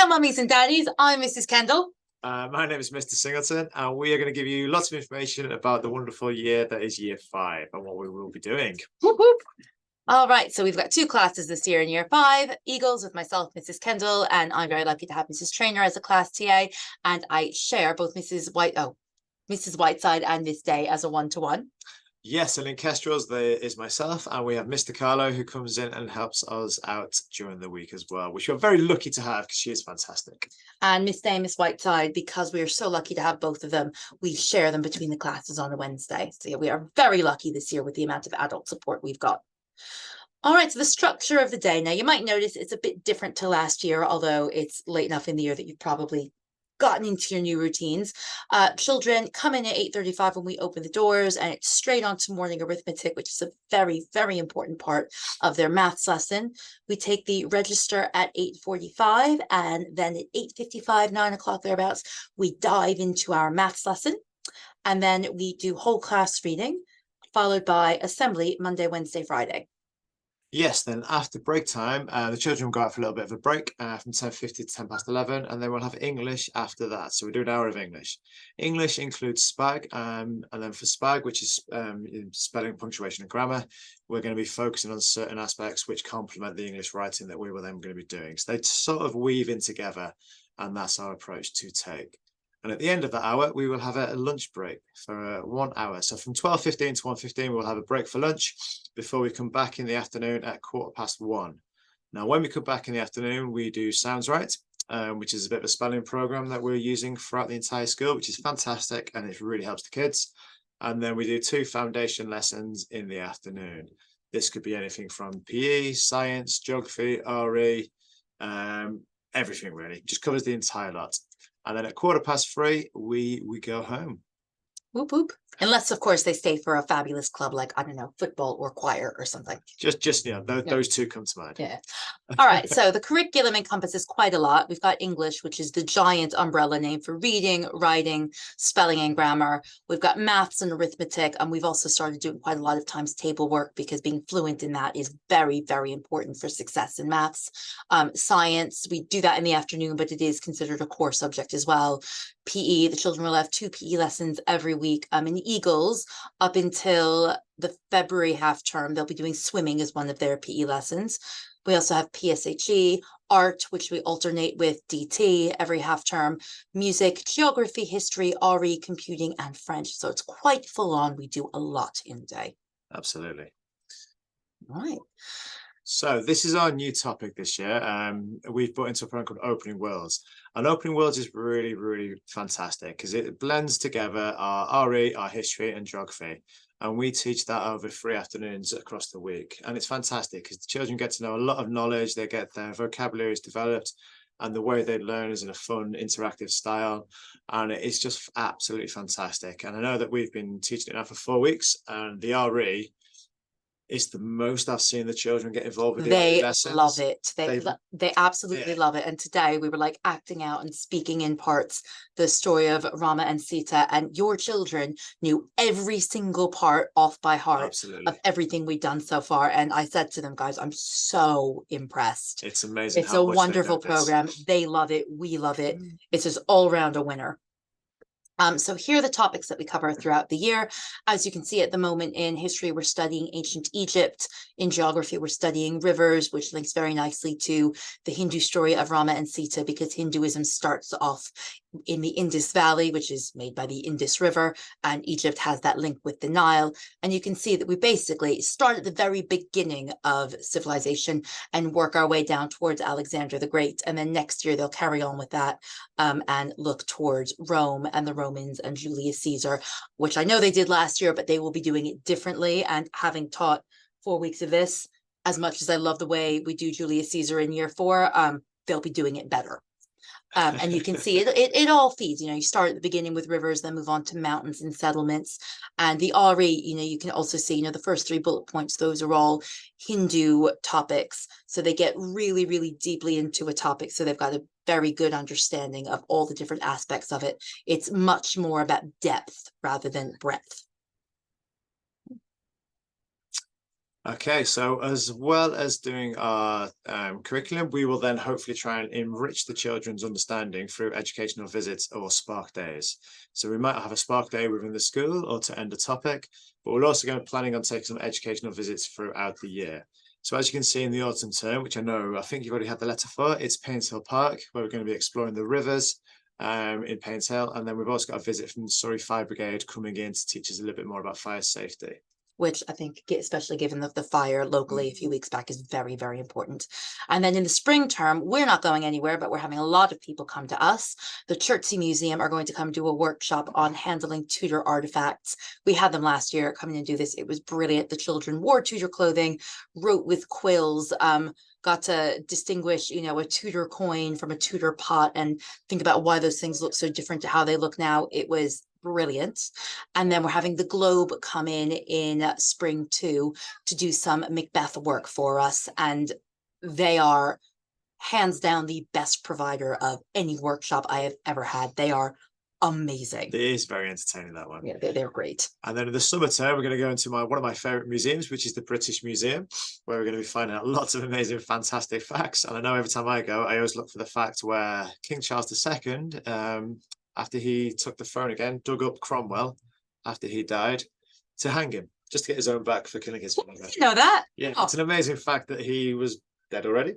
Hello, mummies and daddies. I'm Mrs. Kendall. My name is Mr. Singleton, and we are going to give you lots of information about the wonderful year that is year 5 and what we will be doing. Whoop, whoop. All right, so we've got 2 classes this year in year 5, Eagles with myself, Mrs. Kendall, and I'm very lucky to have Mrs. Trainer as a class TA, and I share both Mrs. Whiteside and Miss Day as a one-to-one. Yes, and in Kestrels there is myself, and we have Mr. Carlo who comes in and helps us out during the week as well, which we're very lucky to have because she is fantastic. And Miss Day and Miss Whiteside, because we are so lucky to have both of them, we share them between the classes on a Wednesday. So yeah, we are very lucky this year with the amount of adult support we've got. All right, so the structure of the day. Now, you might notice it's a bit different to last year, although it's late enough in the year that you've probably gotten into your new routines. Children come in at 8:35 when we open the doors, and it's straight on to morning arithmetic, which is a very, very important part of their maths lesson. We take the register at 8:45, and then at 8:55, 9 o'clock thereabouts, we dive into our maths lesson. And then we do whole class reading, followed by assembly Monday, Wednesday, Friday. Yes, then after break time, the children will go out for a little bit of a break from 10:50 to 11:10, and then we'll have English after that. So we do an hour of English. English includes SPAG, and then for SPAG, which is spelling, punctuation, and grammar, we're going to be focusing on certain aspects which complement the English writing that we were then going to be doing. So they sort of weave in together, and that's our approach to take. And at the end of that hour, we will have a lunch break for 1 hour. So from 12:15 to 1:15, we'll have a break for lunch before we come back in the afternoon at 1:15. Now, when we come back in the afternoon, we do Sounds Right, which is a bit of a spelling program that we're using throughout the entire school, which is fantastic, and it really helps the kids. And then we do 2 foundation lessons in the afternoon. This could be anything from PE, science, geography, RE, everything really. Just covers the entire lot. And then at 3:15, we go home. Whoop, whoop. Unless, of course, they stay for a fabulous club like, I don't know, football or choir or something. Just those 2 come to mind. Yeah. All right. So the curriculum encompasses quite a lot. We've got English, which is the giant umbrella name for reading, writing, spelling, and grammar. We've got maths and arithmetic. And we've also started doing quite a lot of times table work, because being fluent in that is very, very important for success in maths. Science, we do that in the afternoon, but it is considered a core subject as well. PE, the children will have 2 PE lessons every week. In Eagles, up until the February half term, they'll be doing swimming as one of their PE lessons. We also have PSHE, art, which we alternate with DT every half term, music, geography, history, RE, computing, and French. So it's quite full on. We do a lot in a day. Absolutely. Right. So this is our new topic this year. We've brought into a program called Opening Worlds. And Opening Worlds is really, really fantastic because it blends together our RE, our history, and geography. And we teach that over 3 afternoons across the week. And it's fantastic because the children get to know a lot of knowledge. They get their vocabularies developed, and the way they learn is in a fun, interactive style. And it's just absolutely fantastic. And I know that we've been teaching it now for 4 weeks, and the RE, it's the most I've seen the children get involved with. They love it. They absolutely love it. And today we were like acting out and speaking in parts the story of Rama and Sita, and your children knew every single part off by heart of everything we've done so far. And I said to them, guys, I'm so impressed. It's amazing. It's a wonderful program. They love it. We love it. It's just all around a winner. So here are the topics that we cover throughout the year. As you can see at the moment, in history, we're studying ancient Egypt. In geography, we're studying rivers, which links very nicely to the Hindu story of Rama and Sita, because Hinduism starts off in the Indus Valley, which is made by the Indus River, and Egypt has that link with the Nile. And you can see that we basically start at the very beginning of civilization and work our way down towards Alexander the Great. And then next year, they'll carry on with that and look towards Rome and the Romans and Julius Caesar, which I know they did last year, but they will be doing it differently. And having taught 4 weeks of this, as much as I love the way we do Julius Caesar in year 4, they'll be doing it better. And you can see it all feeds. You start at the beginning with rivers, then move on to mountains and settlements. And the RE, you can also see, the first 3 bullet points, those are all Hindu topics. So they get really, really deeply into a topic. So they've got a very good understanding of all the different aspects of it. It's much more about depth rather than breadth. Okay, so as well as doing our curriculum, we will then hopefully try and enrich the children's understanding through educational visits or spark days. So we might have a spark day within the school or to end a topic, but we're also going to planning on taking some educational visits throughout the year. So as you can see in the autumn term, which I think you've already had the letter for, it's Paynes Hill Park, where we're going to be exploring the rivers in Paynes Hill. And then we've also got a visit from the Surrey Fire Brigade coming in to teach us a little bit more about fire safety. Which I think, especially given the fire locally a few weeks back, is very, very important. And then in the spring term, we're not going anywhere, but we're having a lot of people come to us. The Chertsey Museum are going to come do a workshop on handling Tudor artifacts. We had them last year coming and do this. It was brilliant. The children wore Tudor clothing, wrote with quills, got to distinguish, you know, a Tudor coin from a Tudor pot and think about why those things look so different to how they look now. It was brilliant. And then we're having the Globe come in spring too to do some Macbeth work for us, and they are hands down the best provider of any workshop I have ever had. They are amazing. It is very entertaining, that one. Yeah, they're great. And then in the summer term, we're going to go into one of my favorite museums, which is the British Museum, where we're going to be finding out lots of amazing, fantastic facts. And I know every time I go, I always look for the fact where King Charles II, after he took the throne again, dug up Cromwell after he died to hang him, just to get his own back for killing his father. You know that? Yeah, Oh. it's an amazing fact that he was dead already.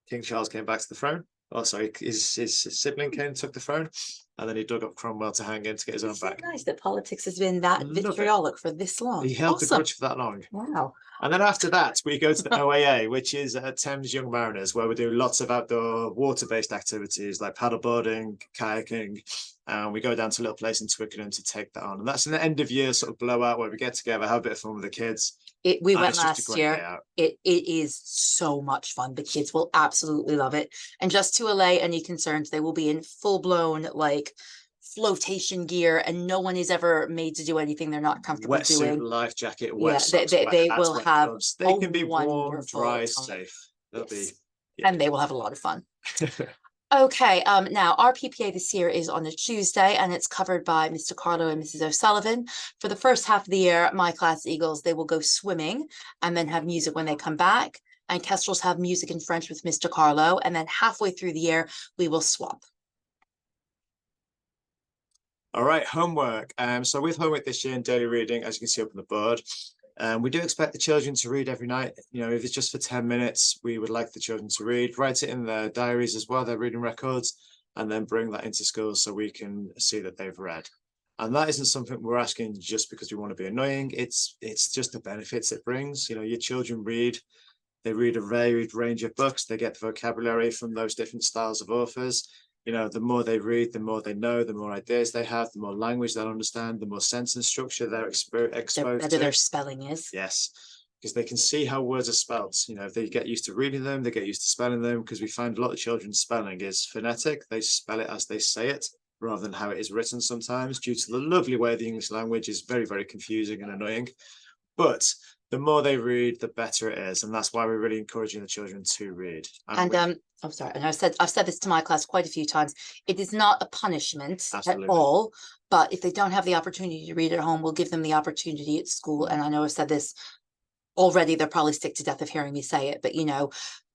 King Charles came back to the throne. Oh, sorry, his sibling came and took the throne, and then he dug up Cromwell to hang him to get his own back. Nice that politics has been that vitriolic for this long. He held the grudge for that long. Wow. And then after that, we go to the OAA, which is Thames Young Mariners, where we do lots of outdoor water-based activities like paddleboarding, kayaking, and we go down to a little place in Twickenham to take that on. And that's an end of year sort of blowout where we get together, have a bit of fun with the kids. We went last year. It is so much fun. The kids will absolutely love it. And just to allay any concerns, they will be in full-blown like flotation gear, and no one is ever made to do anything they're not comfortable doing. Life jacket, wet socks, they hats, will have gloves. They can be warm, dry, time. safe. They'll be, and they will have a lot of fun. Okay, now our PPA this year is on a Tuesday, and it's covered by Mr. Carlo and Mrs. O'Sullivan. For the first half of the year, my class Eagles, they will go swimming and then have music when they come back. And Kestrels have music in French with Mr. Carlo. And then halfway through the year, we will swap. All right, homework. So with homework this year in daily reading, as you can see up on the board, we do expect the children to read every night. You know, if it's just for 10 minutes, we would like the children to read, write it in their diaries as well, their reading records, and then bring that into school so we can see that they've read. And that isn't something we're asking just because we want to be annoying. It's just the benefits it brings. You know, your children read, they read a varied range of books, they get the vocabulary from those different styles of authors. You know, the more they read, the more they know, the more ideas they have, the more language they'll understand, the more sentence structure they're exposed to. The better their spelling is. Yes, because they can see how words are spelt. You know, if they get used to reading them, they get used to spelling them, because we find a lot of children's spelling is phonetic. They spell it as they say it, rather than how it is written sometimes, due to the lovely way the English language is very, very confusing and annoying. But the more they read, the better it is. And that's why we're really encouraging the children to read. And I'm sorry, and I've said this to my class quite a few times. It is not a punishment at all, but if they don't have the opportunity to read at home, we'll give them the opportunity at school. And I know I've said this already, they'll probably stick to death of hearing me say it, but you know,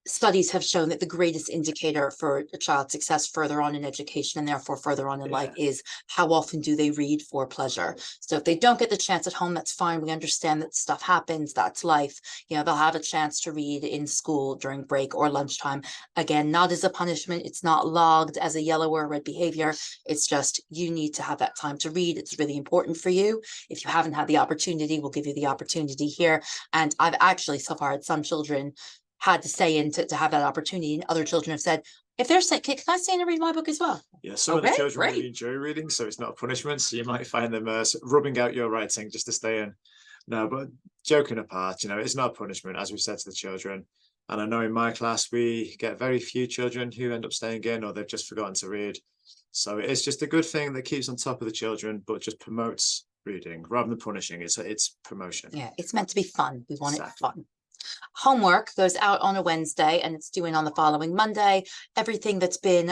studies have shown that the greatest indicator for a child's success further on in education and therefore further on in life is how often do they read for pleasure. So if they don't get the chance at home, that's fine. We understand that stuff happens. That's life. You know, they'll have a chance to read in school during break or lunchtime. Again, not as a punishment. It's not logged as a yellow or red behavior. It's just you need to have that time to read. It's really important for you. If you haven't had the opportunity, we'll give you the opportunity here. And I've actually so far had some children had to stay in to have that opportunity, and other children have said, if they're sick, can I stay in and read my book as well? Yeah, some of the children really enjoy reading, so it's not a punishment. So you might find them rubbing out your writing just to stay in. No, but joking apart, you know, it's not a punishment, as we've said to the children. And I know in my class, we get very few children who end up staying in, or they've just forgotten to read. So it's just a good thing that keeps on top of the children, but just promotes reading rather than punishing. It's promotion. Yeah, it's meant to be fun. We want it fun. Homework goes out on a Wednesday and it's due in on the following Monday. Everything that's been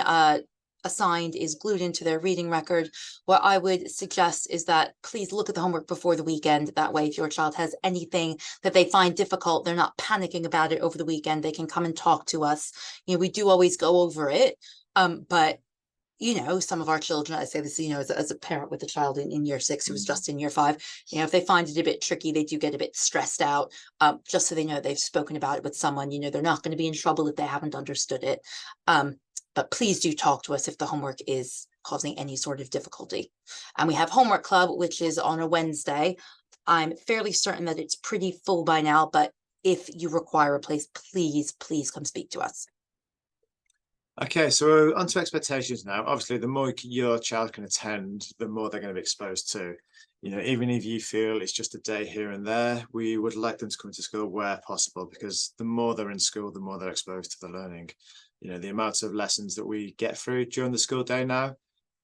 assigned is glued into their reading record. What I would suggest is that please look at the homework before the weekend. That way, if your child has anything that they find difficult, they're not panicking about it over the weekend. They can come and talk to us. We do always go over it. But some of our children, I say this, as a parent with a child in year 6 who was just in year 5, if they find it a bit tricky, they do get a bit stressed out, just so they know they've spoken about it with someone. They're not going to be in trouble if they haven't understood it. But please do talk to us if the homework is causing any sort of difficulty. And we have homework club, which is on a Wednesday. I'm fairly certain that it's pretty full by now, but if you require a place, please come speak to us. Okay, so on to expectations now. Obviously, the more your child can attend, the more they're going to be exposed to. Even if you feel it's just a day here and there, we would like them to come to school where possible, because the more they're in school, the more they're exposed to the learning. The amount of lessons that we get through during the school day now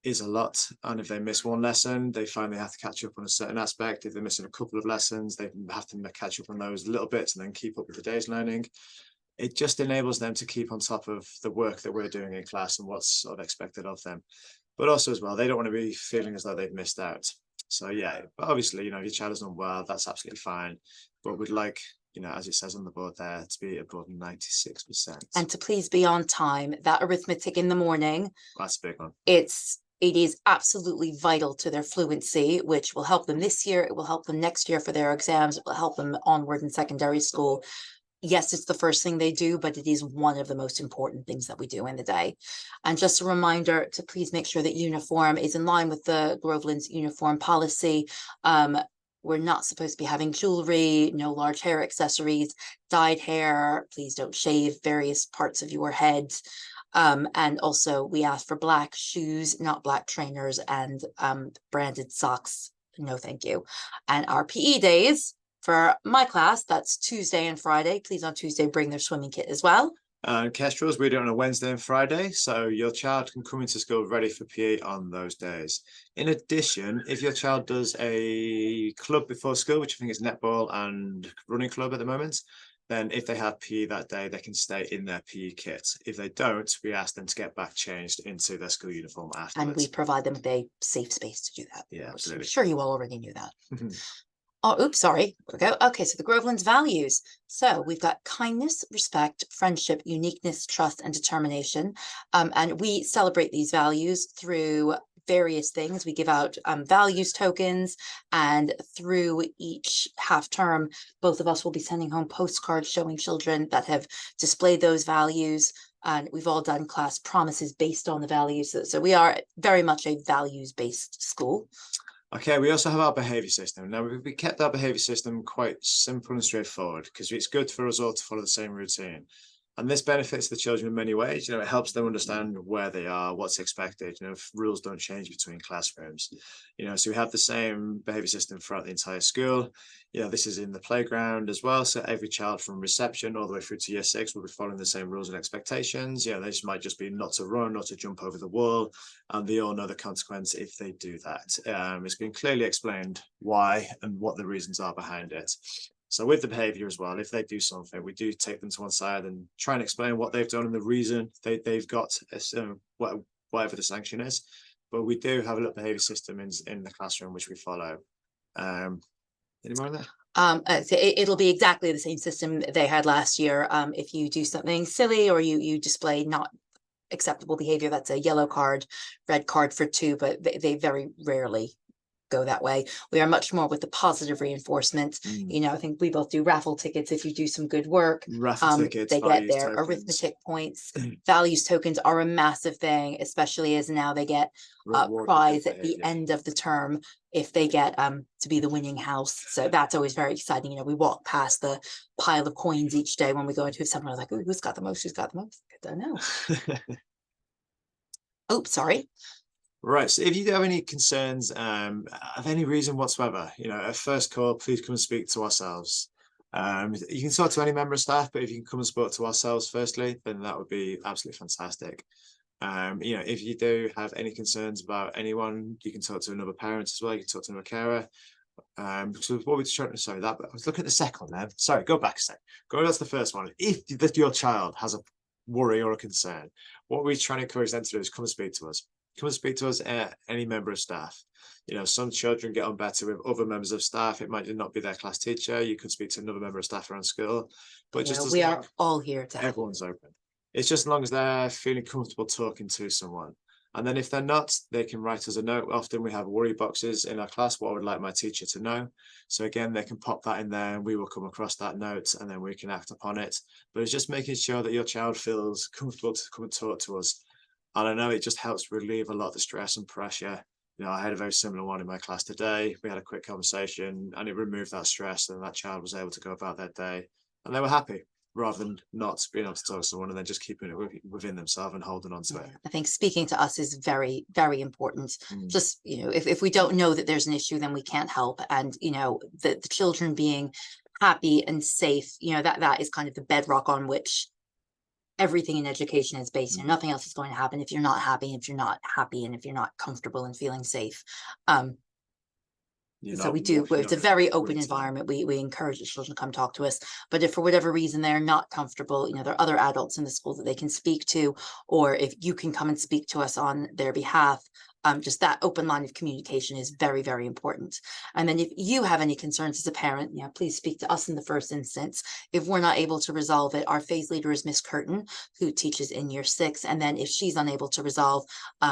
is a lot. And if they miss one lesson, they finally have to catch up on a certain aspect. If they're missing a couple of lessons, they have to catch up on those little bits and then keep up with the day's learning. It just enables them to keep on top of the work that we're doing in class and what's sort of expected of them. But also as well, they don't want to be feeling as though they've missed out. So yeah, but obviously, if your child is done well, that's absolutely fine. But we'd like, as it says on the board there, to be above 96%. And to please be on time. That arithmetic in the morning, That's a big one. It is absolutely vital to their fluency, which will help them this year. It will help them next year for their exams. It will help them onward in secondary school. Yes, it's the first thing they do, but it is one of the most important things that we do in the day. And just a reminder to please make sure that uniform is in line with the Groveland's uniform policy. We're not supposed to be having jewelry, no large hair accessories, dyed hair. Please don't shave various parts of your head. And also we ask for black shoes, not black trainers, and branded socks. No, thank you. And our PE days, for my class, that's Tuesday and Friday. Please on Tuesday, bring their swimming kit as well. Kestrels, we do it on a Wednesday and Friday, so your child can come into school ready for PE on those days. In addition, if your child does a club before school, which I think is netball and running club at the moment, then if they have PE that day, they can stay in their PE kit. If they don't, we ask them to get back changed into their school uniform afterwards. And we provide them with a safe space to do that. Yeah, absolutely. I'm sure you all already knew that. Oh, oops, sorry. Okay, so the Groveland's values. So we've got kindness, respect, friendship, uniqueness, trust, and determination. And we celebrate these values through various things. We give out values tokens, and through each half term, both of us will be sending home postcards showing children that have displayed those values. And we've all done class promises based on the values. So we are very much a values-based school. Okay, we also have our behaviour system. Now, we kept our behaviour system quite simple and straightforward because it's good for us all to follow the same routine. And this benefits the children in many ways. It helps them understand where they are, what's expected, if rules don't change between classrooms. So we have the same behaviour system throughout the entire school. This is in the playground as well. So every child from reception all the way through to year 6 will be following the same rules and expectations. They might just be not to run, not to jump over the wall. And they all know the consequence if they do that. It's been clearly explained why and what the reasons are behind it. So with the behaviour as well, if they do something, we do take them to one side and try and explain what they've done and the reason they've got whatever the sanction is. But we do have a little behaviour system in the classroom which we follow. Any more on that? It'll be exactly the same system they had last year. If you do something silly or you display not acceptable behavior, that's a yellow card, red card for 2, but they very rarely go that way. We are much more with the positive reinforcement. I think we both do raffle tickets. If you do some good work, tickets, they get their tokens. Arithmetic points. Values tokens are a massive thing, especially as now they get a prize at the end of the term if they get to be the winning house. So that's always very exciting. We walk past the pile of coins each day when we go into someone like, who's got the most? Who's got the most? I don't know. Oops, sorry. Right, so if you do have any concerns of any reason whatsoever, at first call, please come and speak to ourselves. You can talk to any member of staff, but if you can come and speak to ourselves firstly, then that would be absolutely fantastic. If you do have any concerns about anyone, you can talk to another parent as well. You can talk to another carer. So what we're trying to say that, but I was looking at the second one there. Sorry, go back a sec. Go back to the first one. If your child has a worry or a concern, what we're trying to encourage them to do is come and speak to us. Come and speak to us, any member of staff. You know, some children get on better with other members of staff. It might not be their class teacher. You could speak to another member of staff around school, but just as we long are all here to help. everyone's open. It's just as long as they're feeling comfortable talking to someone. And then if they're not, they can write us a note. Often we have worry boxes in our class, what I would like my teacher to know. So again, they can pop that in there and we will come across that note and then we can act upon it. But it's just making sure that your child feels comfortable to come and talk to us. And I know it just helps relieve a lot of the stress and pressure. You know, I had a very similar one in my class today. We had a quick conversation and it removed that stress, and that child was able to go about their day and they were happy, rather than not being able to talk to someone and then just keeping it within themselves and holding on to it. I think speaking to us is very, very important. Just, you know, if we don't know that there's an issue, then we can't help. And, you know, the children being happy and safe, you know, that is kind of the bedrock on which everything in education is based. And nothing else is going to happen if you're not happy, and if you're not comfortable and feeling safe. So it's a very open environment. We encourage the children to come talk to us, but if for whatever reason they're not comfortable, you know, there are other adults in the school that they can speak to, or if you can come and speak to us on their behalf. Just that open line of communication is very, very important. And then if you have any concerns as a parent, you know, please speak to us in the first instance. If we're not able to resolve it, our phase leader is Miss Curtin, who teaches in year 6. And then if she's unable to resolve,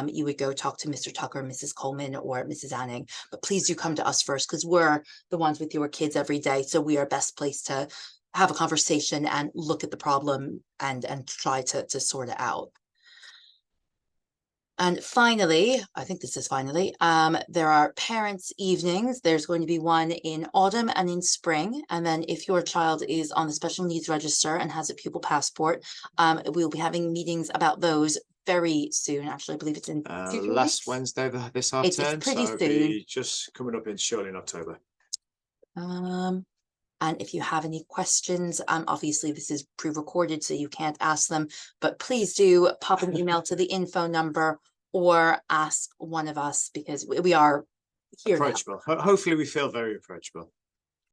you would go talk to Mr. Tucker, Mrs. Coleman, or Mrs. Anning. But please do come to us first, because we're the ones with your kids every day. So we are best placed to have a conversation and look at the problem and try to sort it out. And finally, I think this is finally, there are parents' evenings. There's going to be one in autumn and in spring. And then if your child is on the special needs register and has a pupil passport, we'll be having meetings about those very soon. Actually, I believe it's in last Wednesday this half term. It's pretty so soon. It'll be just coming up surely in October. And if you have any questions, obviously this is pre-recorded, so you can't ask them, but please do pop an email to the info number or ask one of us, because we are here approachable. Hopefully we feel very approachable.